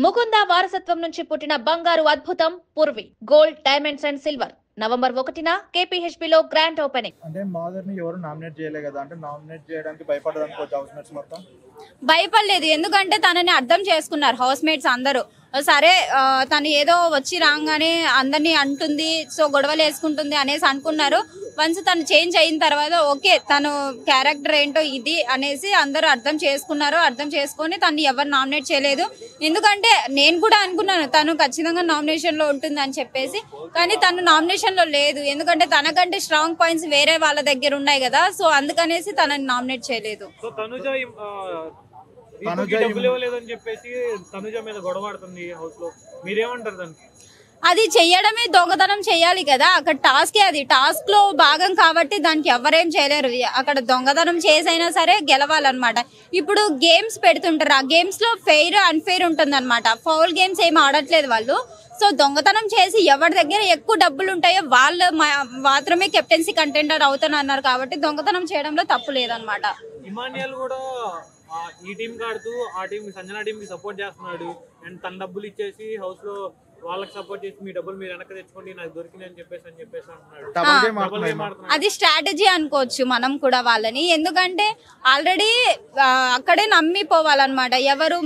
ముకుంద వారసత్వం నుంచి పుట్టిన బంగారు అద్భుతం Purvi gold diamonds and silver November 1న కేపీహెచ్పీలో గ్రాండ్ ఓపెనింగ్. అంటే మాధర్ని ఎవరు నామినేట్ చేయలే కదా, అంటే నామినేట్ చేయడానికి భయపడదు అనుకోవచ్చు హౌస్ మేట్స్ మొత్తం. భయపడలేదు, ఎందుకంటే తనని అర్థం చేసుకున్నారు హౌస్ మేట్స్ అందరూ. సరే తను ఏదో వచ్చి రాగానే అందరినీ అంటుంది, సో గొడవలు వేసుకుంటుంది అనేసి అనుకున్నారు. వన్స్ తను చేంజ్ అయిన తర్వాత ఓకే తను క్యారెక్టర్ ఏంటో ఇది అనేసి అందరూ అర్థం చేసుకున్నారు. అర్థం చేసుకొని తను ఎవరు నామినేట్ చేయలేదు. ఎందుకంటే నేను కూడా అనుకున్నాను తను ఖచ్చితంగా నామినేషన్ లో ఉంటుంది అని చెప్పేసి, కానీ తను నామినేషన్ లో లేదు. ఎందుకంటే తనకంటే స్ట్రాంగ్ పాయింట్స్ వేరే వాళ్ళ దగ్గర ఉన్నాయి కదా, సో అందుకనేసి తనని నామినేట్ చేయలేదు. అది చెయ్యడమే దొంగతనం చేయాలి కదా, అక్కడ టాస్కే, అది టాస్క్ లో భాగం కాబట్టి దానికి ఎవరేం చేయలేరు. అక్కడ దొంగతనం చేసైనా సరే గెలవాలన్నమాట. ఇప్పుడు గేమ్స్ పెడుతుంటారు, ఆ గేమ్స్ లో ఫెయిర్ అన్ఫెయిర్ ఉంటుంది అనమాట. ఫౌల్ గేమ్స్ ఏమి ఆడట్లేదు వాళ్ళు. సో దొంగతనం చేసి ఎవరి దగ్గర ఎక్కువ డబ్బులు ఉంటాయో వాళ్ళు మాత్రమే కెప్టెన్సీ కంటెండర్ అవుతానన్నారు కాబట్టి దొంగతనం చేయడంలో తప్పు లేదనమాట. ఈ టీం ఆడుతూ ఆ టీం సంజన టీం కి సపోర్ట్ చేస్తున్నాడు. అండ్ తన డబ్బులు ఇచ్చేసి హౌస్ లో వాళ్ళకి సపోర్ట్ చేసి మీ డబ్బులు మీరు వెనక్కి తెచ్చుకోండి నాకు దొరికింది అని చెప్పేసి అంటున్నాడు. అది స్ట్రాటజీ అనుకోవచ్చు మనం కూడా వాళ్ళని. ఎందుకంటే ఆల్రెడీ అక్కడే నమ్మిపోవాలన్నమాట. ఎవరు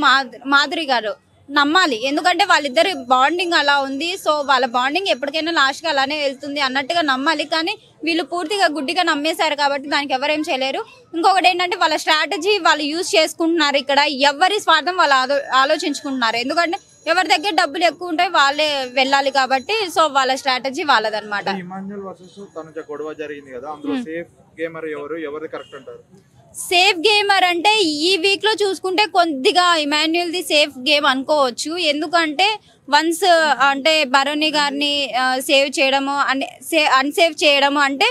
మాధురి గారు నమ్మాలి, ఎందుకంటే వాళ్ళిద్దరి బాండింగ్ అలా ఉంది. సో వాళ్ళ బాండింగ్ ఎప్పటికైనా లాస్ట్ గా అలానే వెళ్తుంది అన్నట్టుగా నమ్మాలి. కానీ వీళ్ళు పూర్తిగా గుడ్డిగా నమ్మేశారు కాబట్టి దానికి ఎవరేం చేయలేరు. ఇంకొకటి ఏంటంటే వాళ్ళ స్ట్రాటజీ వాళ్ళు యూజ్ చేసుకుంటున్నారు. ఇక్కడ ఎవరి స్వార్థం వాళ్ళు ఆలోచించుకుంటున్నారు. ఎందుకంటే ఎవరి దగ్గర డబ్బులు ఎక్కువ ఉంటాయి వాళ్ళే వెళ్ళాలి కాబట్టి, సో వాళ్ళ స్ట్రాటజీ వాళ్ళదన్నమాట. సేఫ్ గేమర్ అంటే ఈ వీక్ లో చూసుకుంటే కొద్దిగా ఇమాన్యుయల్ ది సేఫ్ గేమ్ అనుకోవచ్చు. ఎందుకంటే వన్స్ అంటే భరణి గారిని సేవ్ చేయడము అన్సేవ్ చేయడము అంటే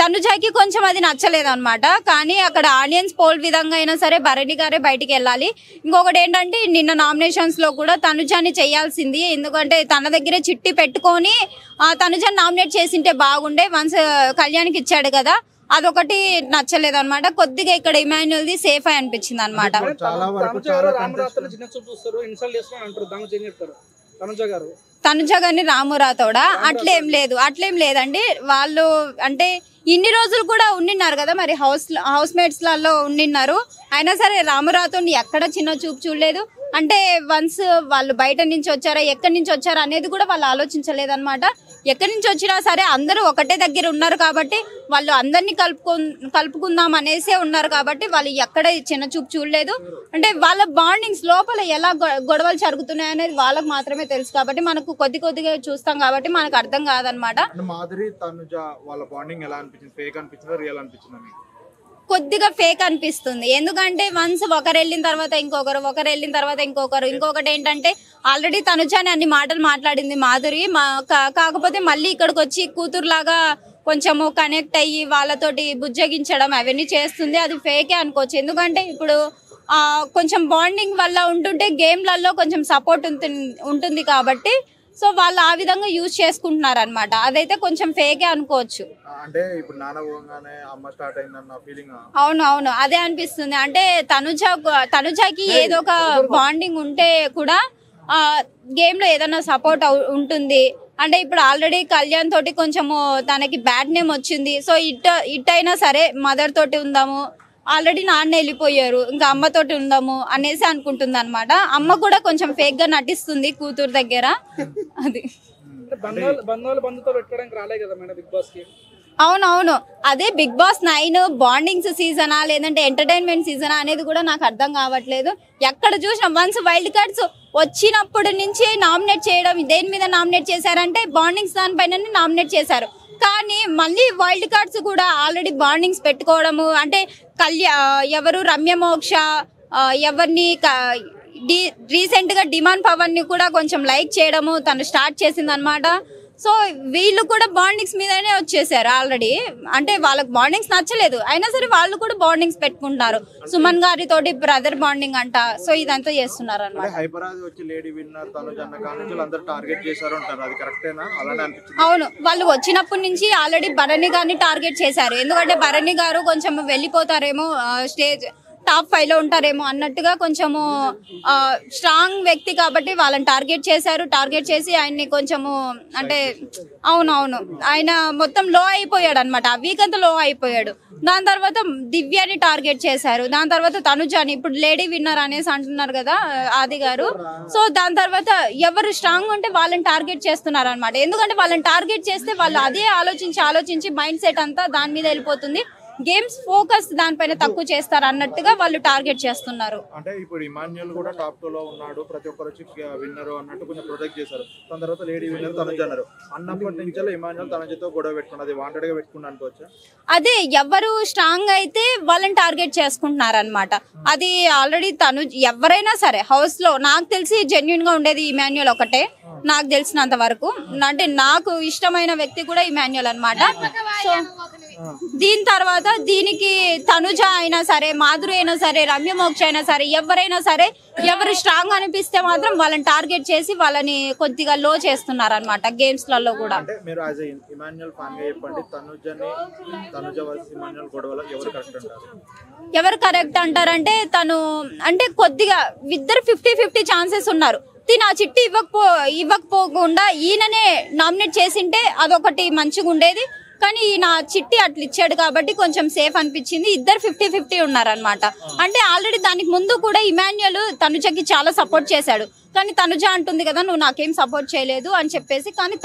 తనుజాకి కొంచెం అది నచ్చలేదు అనమాట. కానీ అక్కడ ఆడియన్స్ పోల్ విధంగా అయినా సరే భరణి గారే బయటికి వెళ్ళాలి. ఇంకొకటి ఏంటంటే నిన్న నామినేషన్స్ లో కూడా తనుజాని చేయాల్సింది, ఎందుకంటే తన దగ్గరే చిట్టి పెట్టుకొని తనుజాని నామినేట్ చేసింటే బాగుండే. వన్స్ కళ్యాణ్కి ఇచ్చాడు కదా, అదొకటి నచ్చలేదు అనమాట. కొద్దిగా ఇక్కడ ఇమాన్యుయల్ ది సేఫ్ అయి అనిపించింది అనమాట. తనుజ గారిని రాము రాథోడా అట్లేం లేదండి. వాళ్ళు అంటే ఇన్ని రోజులు కూడా ఉండిన్నారు కదా, మరి హౌస్ మేట్స్ లలో ఉండిన్నారు. అయినా సరే రాము రాథోడ్ని ఎక్కడ చిన్న చూపు చూడలేదు. అంటే వన్స్ వాళ్ళు బయట నుంచి వచ్చారా ఎక్కడి నుంచి వచ్చారా అనేది కూడా వాళ్ళు ఆలోచించలేదన్నమాట. ఎక్కడి నుంచి వచ్చినా సరే అందరూ ఒకటే దగ్గర ఉన్నారు కాబట్టి వాళ్ళు అందరినీ కలుపుకుందాం అనేసే ఉన్నారు కాబట్టి వాళ్ళు ఎక్కడ చిన్న చూపు చూడలేదు. అంటే వాళ్ళ బాండింగ్స్ లోపల ఎలా గొడవలు జరుగుతున్నాయి అనేది వాళ్ళకి మాత్రమే తెలుసు కాబట్టి మనకు కొద్దిగా చూస్తాం కాబట్టి మనకు అర్థం కాదనమాట. కొద్దిగా ఫేక్ అనిపిస్తుంది. ఎందుకంటే వన్స్ ఒకరు వెళ్ళిన తర్వాత ఇంకొకటి ఏంటంటే ఆల్రెడీ తనుజాని అన్ని మాటలు మాట్లాడింది మాధురి. కాకపోతే మళ్ళీ ఇక్కడికి వచ్చి కూతురులాగా కొంచెము కనెక్ట్ అయ్యి వాళ్ళతోటి బుజ్జగించడం అవన్నీ చేస్తుంది. అది ఫేకే అనుకోవచ్చు. ఎందుకంటే ఇప్పుడు కొంచెం బాండింగ్ వల్ల ఉంటుంటే గేమ్లలో కొంచెం సపోర్ట్ ఉంటుంది కాబట్టి సో వాళ్ళు ఆ విధంగా యూజ్ చేసుకుంటున్నారు అనమాట. అదైతే కొంచెం ఫేకే అనుకోవచ్చు. అవును అదే అనిపిస్తుంది. అంటే తనుజాకి ఏదో ఒక బాండింగ్ ఉంటే కూడా గేమ్ లో ఏదైనా సపోర్ట్ ఉంటుంది. అంటే ఇప్పుడు ఆల్రెడీ కళ్యాణ్ తోటి కొంచెము తనకి బ్యాడ్ నేమ్ వచ్చింది. సో ఇట్టయినా సరే మదర్ తోటి ఉందాము, ఆల్రెడీ నాన్న వెళ్ళిపోయారు, ఇంకా అమ్మతోటి ఉందాము అనేసి అనుకుంటుంది అనమాట. అమ్మ కూడా కొంచెం ఫేక్ గా నటిస్తుంది కూతురు దగ్గర. అది అవునవును అదే బిగ్ బాస్ 9 బాండింగ్స్ సీజనా లేదంటే ఎంటర్టైన్మెంట్ సీజనా అనేది కూడా నాకు అర్థం కావట్లేదు. ఎక్కడ చూసినా వన్స్ వైల్డ్ కార్డ్స్ వచ్చినప్పటి నుంచి నామినేట్ చేయడం, దేని మీద నామినేట్ చేశారంటే బాండింగ్స్ దానిపైన నామినేట్ చేశారు. కానీ మళ్ళీ వైల్డ్ కార్డ్స్ కూడా ఆల్రెడీ బాండింగ్స్ పెట్టుకోవడము, అంటే ఎవరు రమ్య మోక్ష ఎవరిని రీసెంట్ గా డిమాండ్ పవన్ ని కూడా కొంచెం లైక్ చేయడము తను స్టార్ట్ చేసింది అనమాట. సో వీళ్ళు కూడా బాండింగ్స్ మీదనే వచ్చేసారు ఆల్రెడీ. అంటే వాళ్ళకి బాండింగ్స్ నచ్చలేదు అయినా సరే వాళ్ళు కూడా బాండింగ్స్ పెట్టుకుంటారు. సుమన్ గారి తోటి బ్రదర్ బాండింగ్ అంట. సో ఇదంతా చేస్తున్నారు అనమాట. అవును వాళ్ళు వచ్చినప్పటి నుంచి ఆల్రెడీ భరణి గారిని టార్గెట్ చేశారు. ఎందుకంటే భరణి గారు కొంచెం వెళ్ళిపోతారేమో టాప్ 5 లో ఉంటారేమో అన్నట్టుగా కొంచెము స్ట్రాంగ్ వ్యక్తి కాబట్టి వాళ్ళని టార్గెట్ చేసి ఆయన్ని కొంచెము అంటే అవునవును ఆయన మొత్తం లో అయిపోయాడు అనమాట. ఆ వీక్ అంతా లో అయిపోయాడు. దాని తర్వాత దివ్యాని టార్గెట్ చేశారు. దాని తర్వాత తనుజాని ఇప్పుడు లేడీ విన్నర్ అనేసి అంటున్నారు కదా ఆది గారు. సో దాని తర్వాత ఎవరు స్ట్రాంగ్ ఉంటే వాళ్ళని టార్గెట్ చేస్తున్నారు అనమాట. ఎందుకంటే వాళ్ళని టార్గెట్ చేస్తే వాళ్ళు అదే ఆలోచించి మైండ్ సెట్ అంతా దాని మీద వెళ్ళిపోతుంది. గేమ్స్ ఫోకస్ దానిపైన తక్కువ చేస్తారు అన్నట్టుగా వాళ్ళు టార్గెట్ చేస్తున్నారు. అంటే ఇప్పుడు ఇమాన్యుయల్ కూడా టాప్ 2 లో ఉన్నాడు, ప్రతి ఒక్కరు వచ్చి విన్నర్ అన్నట్టు కొంచెం ప్రొజెక్ట్ చేశారు. దాని తర్వాత లేడీ విన్నర్ తనుజ అన్నారు. అన్నప్పటి నుంచి ఇమాన్యుయల్ తనుజతో గొడవ పెట్టుకున్నది వాంటెడ్ గా పెట్టుకున్నా అనుకోవచ్చా? అదే ఎవరు స్ట్రాంగ్ అయితే వాళ్ళని టార్గెట్ చేసుకుంటున్నారు అనమాట. అది ఆల్రెడీ ఎవరైనా సరే హౌస్ లో నాకు తెలిసి జెన్యున్ గా ఉండేది ఇమాన్యుయల్ ఒకటే నాకు తెలిసినంత వరకు. అంటే నాకు ఇష్టమైన వ్యక్తి కూడా ఇమాన్యుయల్ అనమాట. సో దీని తర్వాత దీనికి తనుజ అయినా సరే, మాధురి అయినా సరే, రమ్య మోక్ష అయినా సరే, ఎవరైనా సరే ఎవరు స్ట్రాంగ్ అనిపిస్తే మాత్రం వాళ్ళని టార్గెట్ చేసి వాళ్ళని కొద్దిగా లో చేస్తున్నారు అనమాట గేమ్స్ లలో కూడా. అంటే మీరు యాజ్ ఎ ఇమాన్యుయల్ ఫ్యాన్ గా చెప్పండి, తనుజ వర్సెస్ ఇమాన్యుయల్ గొడవలో ఎవరు కరెక్ట్ అంటారు? ఎవరు కరెక్ట్ అంటారంటే తను అంటే కొద్దిగా ఇద్దరు 50-50 ఛాన్సెస్ ఉన్నారు. తిను ఆ చిట్టి ఇవ్వకపోకుండా ఈయననే నామినేట్ చేసింటే అదొకటి మంచిగా ఉండేది. కానీ ఈయన చిట్టి అట్లా ఇచ్చాడు కాబట్టి కొంచెం సేఫ్ అనిపించింది. ఇద్దరు 50-50 ఉన్నారనమాట. అంటే ఆల్రెడీ దానికి ముందు కూడా ఇమాన్యుయల్ తనుజకి చాలా సపోర్ట్ చేశాడు. కానీ తనుజ అంటుంది కదా నువ్వు నాకేం సపోర్ట్ చేయలేదు అని చెప్పేసి. కానీ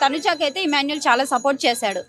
తనుజకైతే ఇమాన్యుయల్ చాలా సపోర్ట్ చేశాడు.